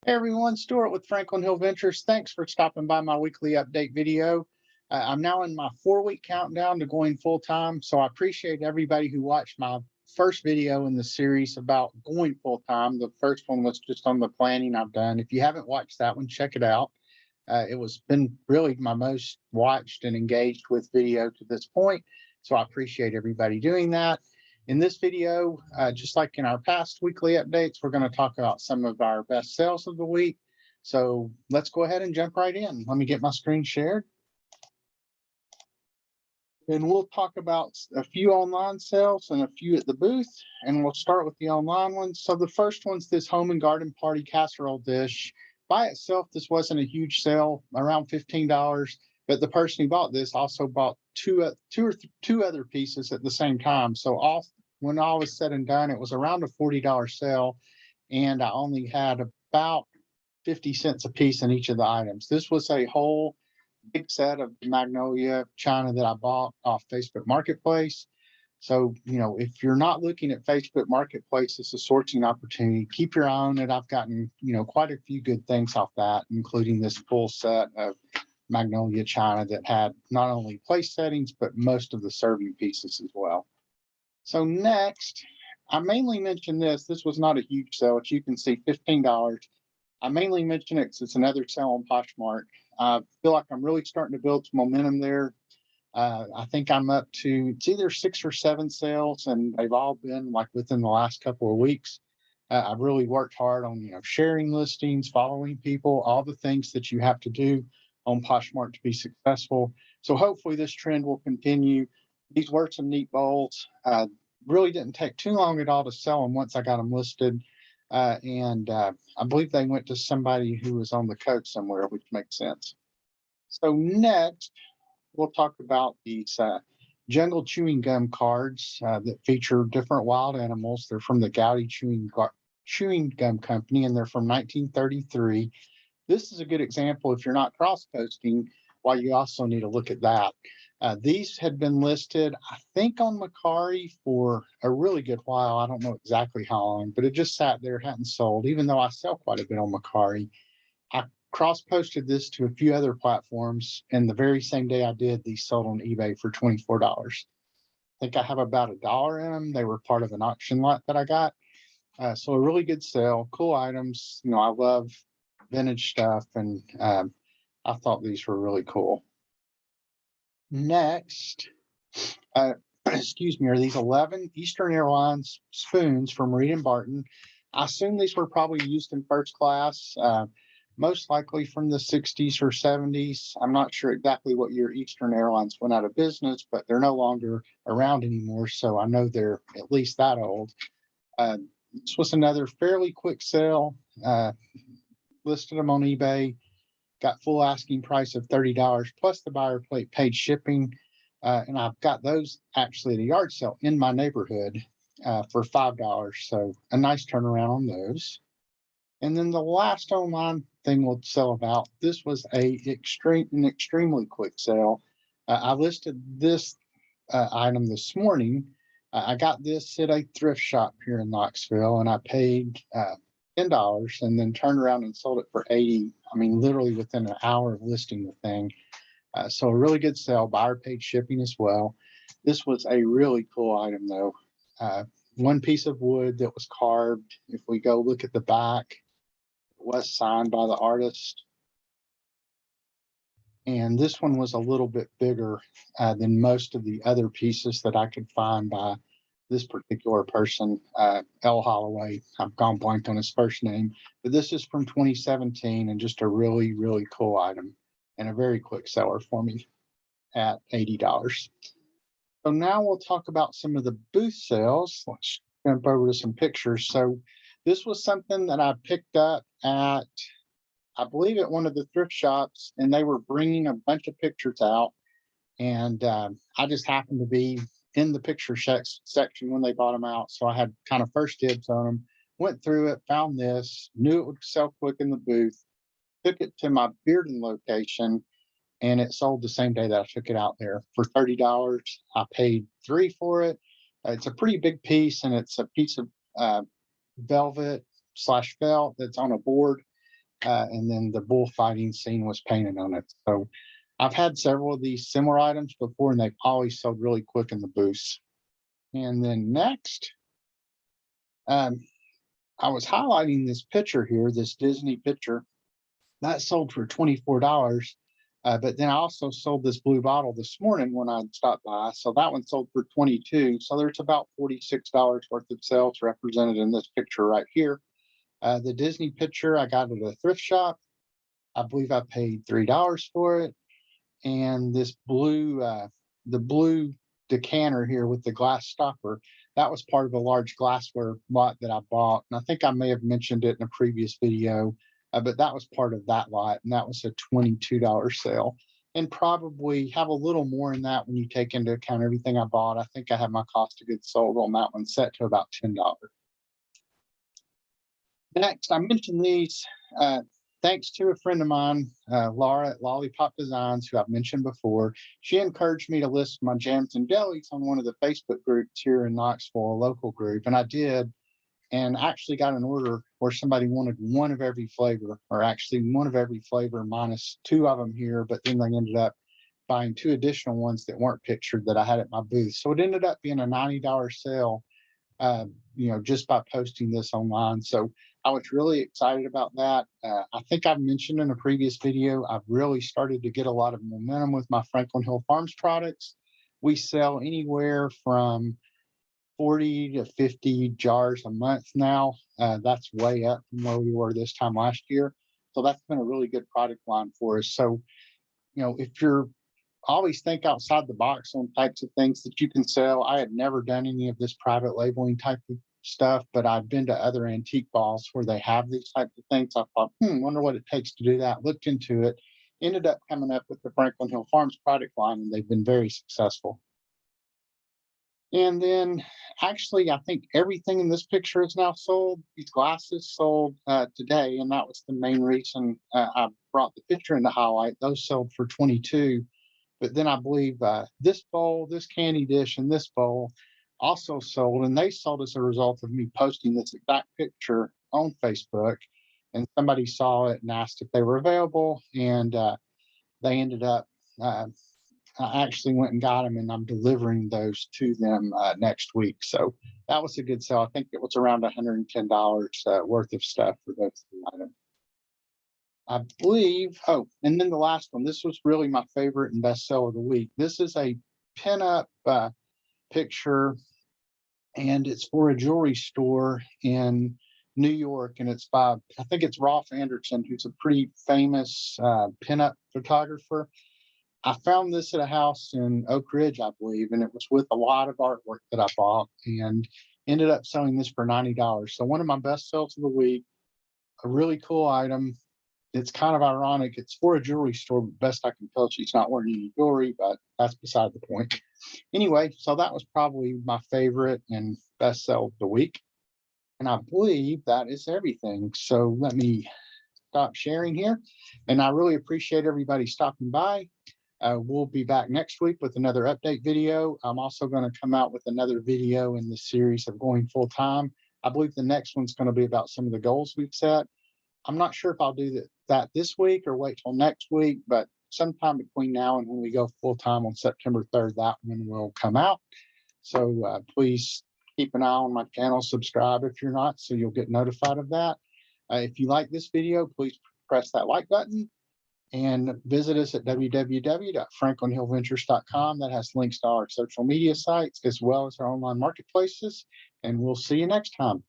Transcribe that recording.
Hey everyone, Stuart with Franklin Hill Ventures. Thanks for stopping by my weekly update video. I'm now in my 4-week countdown to going full time, so I appreciate everybody who watched my first video in the series about going full time. The first one was just on the planning I've done. If you haven't watched that one, check it out. It was been really my most watched and engaged with video to this point, so I appreciate everybody doing that. In this video, just like in our past weekly updates, we're going to talk about some of our best sales of the week. So let's go ahead and jump right in. Let me get my screen shared. And we'll talk about a few online sales and a few at the booth. And we'll start with the online ones. So the first one's this home and garden party casserole dish. By itself, this wasn't a huge sale, around $15. But the person who bought this also bought two other pieces at the same time. So when all was said and done, it was around a $40 sale, and I only had about 50 cents a piece in each of the items. This was a whole big set of magnolia china that I bought off Facebook Marketplace. So, if you're not looking at Facebook Marketplace as a sourcing opportunity, keep your eye on it. I've gotten, quite a few good things off that, including this full set of magnolia china that had not only place settings, but most of the serving pieces as well. So next, I mainly mentioned this. This was not a huge sale. As you can see, $15. I mainly mention it because it's another sale on Poshmark. I feel like I'm really starting to build some momentum there. I think I'm up to, it's either 6 or 7 sales, and they've all been like within the last couple of weeks. I've really worked hard on, sharing listings, following people, all the things that you have to do on Poshmark to be successful. So hopefully this trend will continue. These were some neat bowls. Really didn't take too long at all to sell them once I got them listed. And I believe they went to somebody who was on the coast somewhere, which makes sense. So next, we'll talk about these jungle chewing gum cards that feature different wild animals. They're from the Gowdy Chewing Gum Company, and they're from 1933. This is a good example if you're not cross-posting, why you also need to look at that. These had been listed, I think, on Mercari for a really good while. I don't know exactly how long, but it just sat there, hadn't sold, even though I sell quite a bit on Mercari. I cross-posted this to a few other platforms, and the very same day I did, these sold on eBay for $24. I think I have about $1 in them. They were part of an auction lot that I got. So a really good sale, cool items. I love vintage stuff, and I thought these were really cool. Next, excuse me, are these 11 Eastern Airlines spoons from Reed & Barton. I assume these were probably used in first class, most likely from the 60s or 70s. I'm not sure exactly what year Eastern Airlines went out of business, but they're no longer around anymore, so I know they're at least that old. This was another fairly quick sale. Listed them on eBay. Got full asking price of $30 plus the buyer paid shipping. And I've got those actually at a yard sale in my neighborhood for $5. So a nice turnaround on those. And then the last online thing we'll sell about, this was an extremely quick sale. I listed this item this morning. I got this at a thrift shop here in Knoxville, and I paid $10 and then turned around and sold it for $80. I mean, literally within an hour of listing the thing. So a really good sale. Buyer paid shipping as well. This was a really cool item, though. One piece of wood that was carved. If we go look at the back, it was signed by the artist. And this one was a little bit bigger than most of the other pieces that I could find by this particular person, L. Holloway. I've gone blank on his first name, but this is from 2017 and just a really, really cool item and a very quick seller for me at $80. So now we'll talk about some of the booth sales. Let's jump over to some pictures. So this was something that I picked up at, I believe, at one of the thrift shops, and they were bringing a bunch of pictures out. And I just happened to be in the picture section when they bought them out. So I had kind of first dibs on them, went through it, found this, knew it would sell quick in the booth, took it to my Bearden location, and it sold the same day that I took it out there for $30. I paid $3 for it. It's a pretty big piece, and it's a piece of velvet/felt that's on a board. and then the bullfighting scene was painted on it. So I've had several of these similar items before, and they've always sold really quick in the booths. And then next, I was highlighting this picture here, this Disney picture that sold for $24. But then I also sold this blue bottle this morning when I stopped by. So that one sold for $22. So there's about $46 worth of sales represented in this picture right here. The Disney picture I got at a thrift shop. I believe I paid $3 for it. And this blue, the blue decanter here with the glass stopper, that was part of a large glassware lot that I bought. And I think I may have mentioned it in a previous video, but that was part of that lot. And that was a $22 sale. And probably have a little more in that when you take into account everything I bought. I think I had my cost of goods sold on that one set to about $10. Next, I mentioned these thanks to a friend of mine, Laura at Lollipop Designs, who I've mentioned before. She encouraged me to list my jams and delis on one of the Facebook groups here in Knoxville, a local group, and I did, and actually got an order where somebody wanted one of every flavor, or actually one of every flavor minus two of them here, but then they ended up buying two additional ones that weren't pictured that I had at my booth. So it ended up being a $90 sale, just by posting this online. So I was really excited about that. I think I've mentioned in a previous video, I've really started to get a lot of momentum with my Franklin Hill Farms products. We sell anywhere from 40 to 50 jars a month now. That's way up from where we were this time last year. So that's been a really good product line for us. So, if you're always think outside the box on types of things that you can sell. I had never done any of this private labeling type of stuff, but I've been to other antique balls where they have these types of things. I thought, wonder what it takes to do that. Looked into it, ended up coming up with the Franklin Hill Farms product line, and they've been very successful. And then actually, I think everything in this picture is now sold. These glasses sold today, and that was the main reason I brought the picture in to highlight. Those sold for $22. But then I believe this bowl, this candy dish, and this bowl also sold, and they sold as a result of me posting this exact picture on Facebook. And somebody saw it and asked if they were available, and they ended up. I actually went and got them, and I'm delivering those to them next week. So that was a good sale. I think it was around $110 worth of stuff for those items. I believe, and then the last one, this was really my favorite and best seller of the week. This is a pinup picture, and it's for a jewelry store in New York, and it's by, I think it's Rolf Anderson, who's a pretty famous pinup photographer. I found this at a house in Oak Ridge, I believe, and it was with a lot of artwork that I bought, and ended up selling this for $90. So one of my best sales of the week, a really cool item. It's kind of ironic. It's for a jewelry store, but best I can tell, she's not wearing any jewelry, but that's beside the point. Anyway, so that was probably my favorite and best sell of the week. And I believe that is everything. So let me stop sharing here. And I really appreciate everybody stopping by. We'll be back next week with another update video. I'm also going to come out with another video in the series of going full time. I believe the next one's going to be about some of the goals we've set. I'm not sure if I'll do that this week or wait till next week, but sometime between now and when we go full time on September 3rd, that one will come out. So please keep an eye on my channel, subscribe if you're not, so you'll get notified of that. If you like this video, please press that like button and visit us at www.franklinhillventures.com. That has links to our social media sites as well as our online marketplaces. And we'll see you next time.